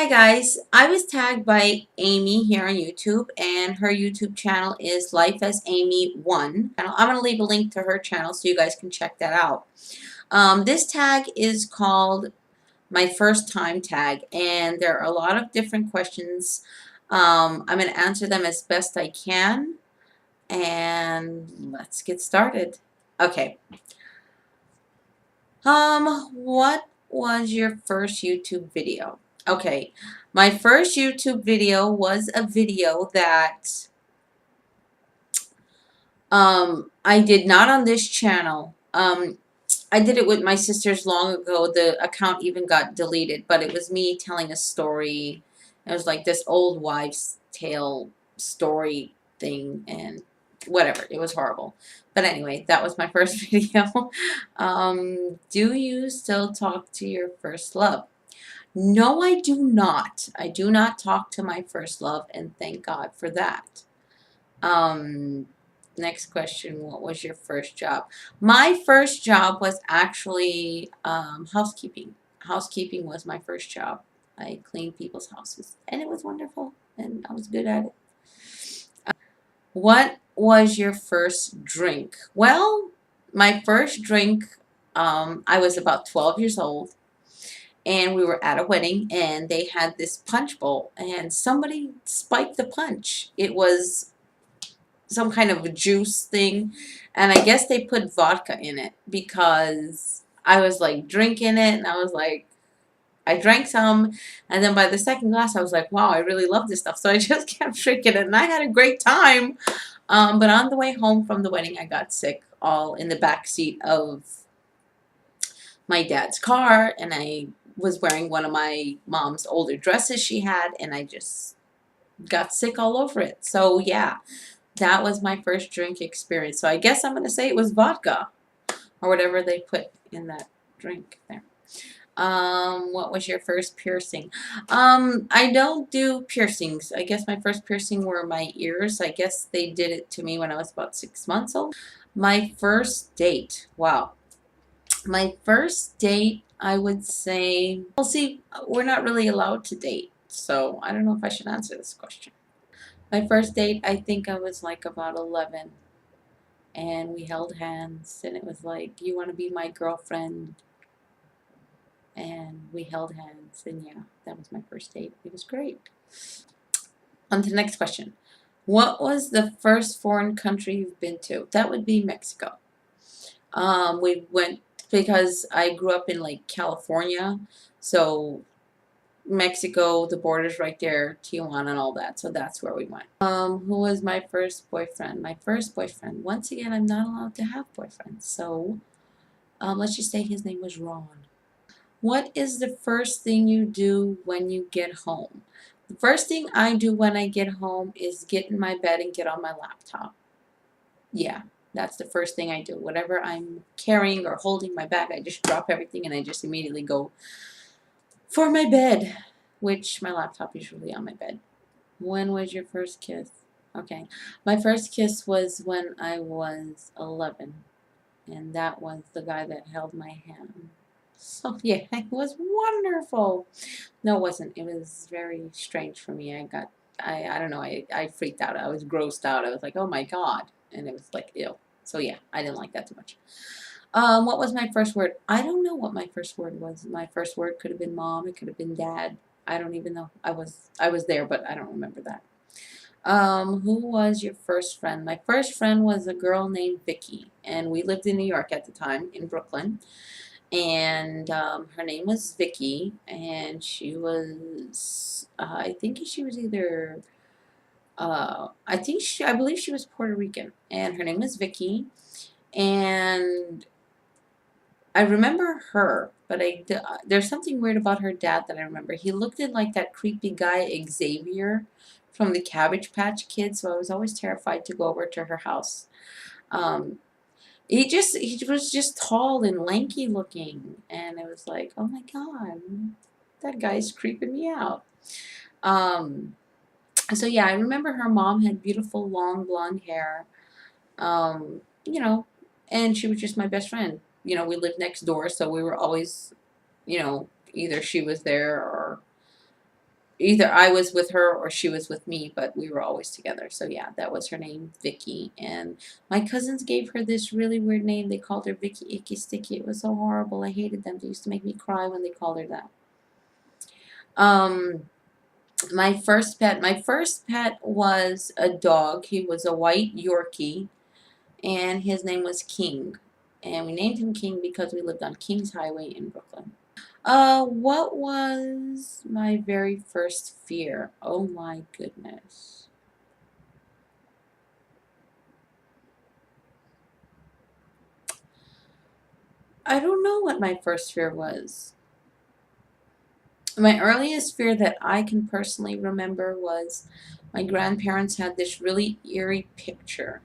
Hi guys, I was tagged by Amy here on YouTube, and her YouTube channel is Life as Amy 1. I'm going to leave a link to her channel so you guys can check that out. This tag is called my first time tag, and there are a lot of different questions. I'm going to answer them as best I can, and let's get started. Okay. What was your first YouTube video? Okay, my first YouTube video was a video that I did not on this channel. I did it with my sisters long ago. The account even got deleted, but it was me telling a story. It was like this old wives' tale story thing, and whatever. It was horrible. But anyway, that was my first video. Do you still talk to your first love? No, I do not. I do not talk to my first love, and thank God for that. Um, Next question, what was your first job? My first job was actually housekeeping. Housekeeping was my first job. I cleaned people's houses, and it was wonderful, and I was good at it. What was your first drink? Well, my first drink, I was about 12 years old, and we were at a wedding, and they had this punch bowl, and somebody spiked the punch. It was some kind of a juice thing, and I guess they put vodka in it because I was like drinking it, and I was like, I drank some, and then by the second glass I was like, wow, I really love this stuff. So I just kept drinking it, and I had a great time. But on the way home from the wedding, I got sick, all in the back seat of my dad's car, and I was wearing one of my mom's older dresses she had, and I just got sick all over it. So yeah, that was my first drink experience. So I guess I'm going to say it was vodka or whatever they put in that drink there. What was your first piercing? I don't do piercings. I guess my first piercing were my ears. I guess they did it to me when I was about 6 months old. My first date. Wow. My first date, I would say, well, see, we're not really allowed to date, so I don't know if I should answer this question. My first date, I think I was like about 11, and we held hands, and it was like, you want to be my girlfriend? And we held hands, and yeah, that was my first date. It was great. On to the next question. What was the first foreign country you've been to? That would be Mexico. We went because I grew up in like California, so Mexico, the border's right there, Tijuana and all that, so that's where we went. Who was my first boyfriend? My first boyfriend. Once again, I'm not allowed to have boyfriends, so let's just say his name was Ron. What is the first thing you do when you get home? The first thing I do when I get home is get in my bed and get on my laptop. Yeah, that's the first thing I do. Whatever I'm carrying or holding my bag, I just drop everything and I just immediately go for my bed, which my laptop is usually on my bed. When was your first kiss? Okay, my first kiss was when I was 11, and that was the guy that held my hand. So yeah, it was wonderful. No, it wasn't. It was very strange for me. I don't know, I freaked out. I was grossed out. I was like, oh my God. And it was like, ew. So yeah, I didn't like that too much. What was my first word? I don't know what my first word was. My first word could have been mom. It could have been dad. I don't even know. I was there, but I don't remember that. Who was your first friend? My first friend was a girl named Vicky, and we lived in New York at the time, in Brooklyn. And her name was Vicky, and she was, I think she was either, I believe she was Puerto Rican, and her name was Vicky, and I remember her, but there's something weird about her dad that I remember. He looked like that creepy guy Xavier from the Cabbage Patch Kids, so I was always terrified to go over to her house. Um, he was just tall and lanky looking, and it was like, oh my God, that guy's creeping me out. Um, so yeah, I remember her mom had beautiful long blonde hair, you know, and she was just my best friend. You know, we lived next door, so we were always, you know, either she was there or either I was with her or she was with me, but we were always together. So yeah, that was her name, Vicky. And my cousins gave her this really weird name. They called her Vicky Icky Sticky. It was so horrible. I hated them. They used to make me cry when they called her that. Um, my first pet was a dog. He was a white Yorkie, and his name was King. And we named him King because we lived on Kings Highway in Brooklyn. What was my very first fear? Oh my goodness. I don't know what my first fear was. My earliest fear that I can personally remember was my grandparents had this really eerie picture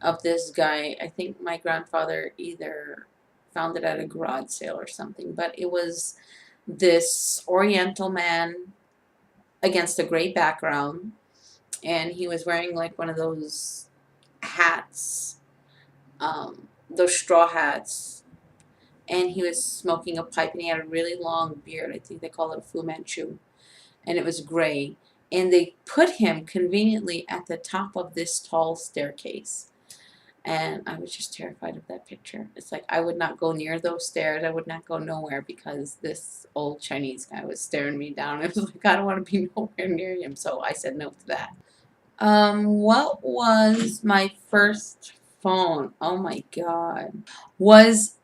of this guy. I think my grandfather either found it at a garage sale or something, but it was this Oriental man against a gray background, and he was wearing like one of those hats, those straw hats, and he was smoking a pipe, and he had a really long beard. I think they call it a Fu Manchu, and it was gray. And they put him conveniently at the top of this tall staircase. And I was just terrified of that picture. It's like I would not go near those stairs. I would not go nowhere because this old Chinese guy was staring me down. It was like I don't want to be nowhere near him. So I said no to that. What was my first phone? Oh my God. Was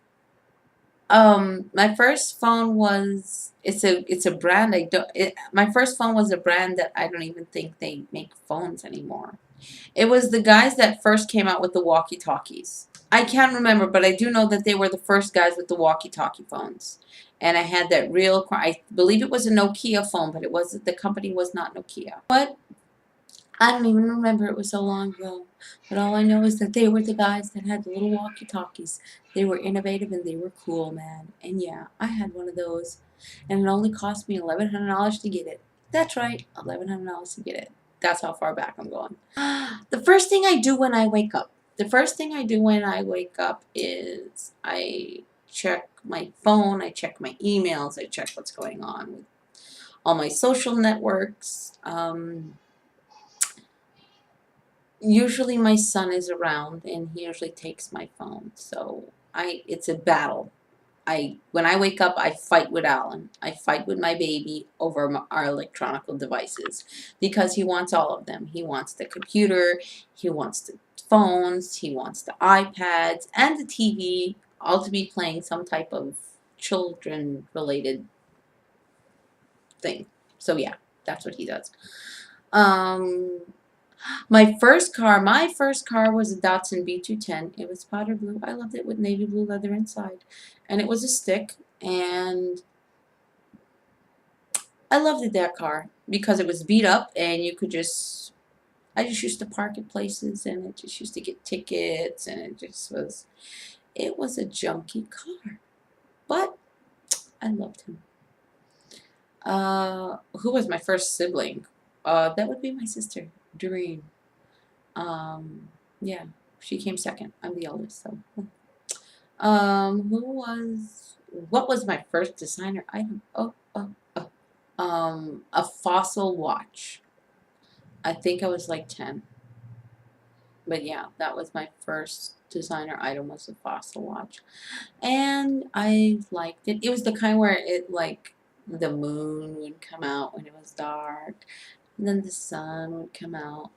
my first phone was it's a brand I don't my first phone was a brand that I don't even think they make phones anymore. It was the guys that first came out with the walkie-talkies. I can't remember, but I do know that they were the first guys with the walkie-talkie phones. And I had that I believe it was a Nokia phone, but the company was not Nokia. What? I don't even remember, it was so long ago. But all I know is that they were the guys that had the little walkie-talkies. They were innovative and they were cool, man. And yeah, I had one of those. And it only cost me $1,100 to get it. That's right, $1,100 to get it. That's how far back I'm going. The first thing I do when I wake up. The first thing I do when I wake up is I check my phone, I check my emails, I check what's going on with all my social networks. Usually my son is around and he usually takes my phone. So it's a battle. When I wake up, I fight with Alan. I fight with my baby over our electronic devices because he wants all of them. He wants the computer, he wants the phones, he wants the iPads and the TV, all to be playing some type of children related thing. So yeah, that's what he does. Um, my first car was a Datsun B210. It was powder blue. I loved it with navy blue leather inside. And it was a stick. And I loved that car because it was beat up and I just used to park at places and it just used to get tickets and it was a junky car. But I loved him. Who was my first sibling? That would be my sister, Doreen. Um, yeah, she came second. I'm the eldest, so. What was my first designer item? A fossil watch. I think I was like 10. But yeah, that was my first designer item was a fossil watch. And I liked it. It was the kind where the moon would come out when it was dark. And then the sun would come out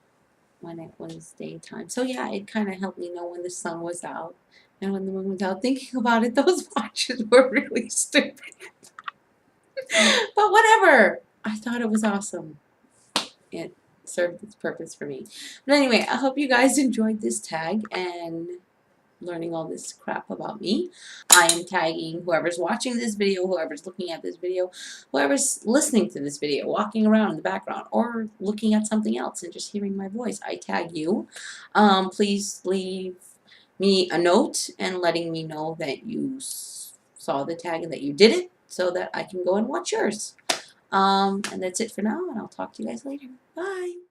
when it was daytime. So yeah, it kind of helped me know when the sun was out and when the moon was out. Thinking about it, those watches were really stupid. But whatever. I thought it was awesome. It served its purpose for me. But anyway, I hope you guys enjoyed this tag and learning all this crap about me. I am tagging whoever's watching this video, whoever's looking at this video, whoever's listening to this video, walking around in the background, or looking at something else and just hearing my voice. I tag you. Please leave me a note and letting me know that you saw the tag and that you did it so that I can go and watch yours. And that's it for now, and I'll talk to you guys later. Bye.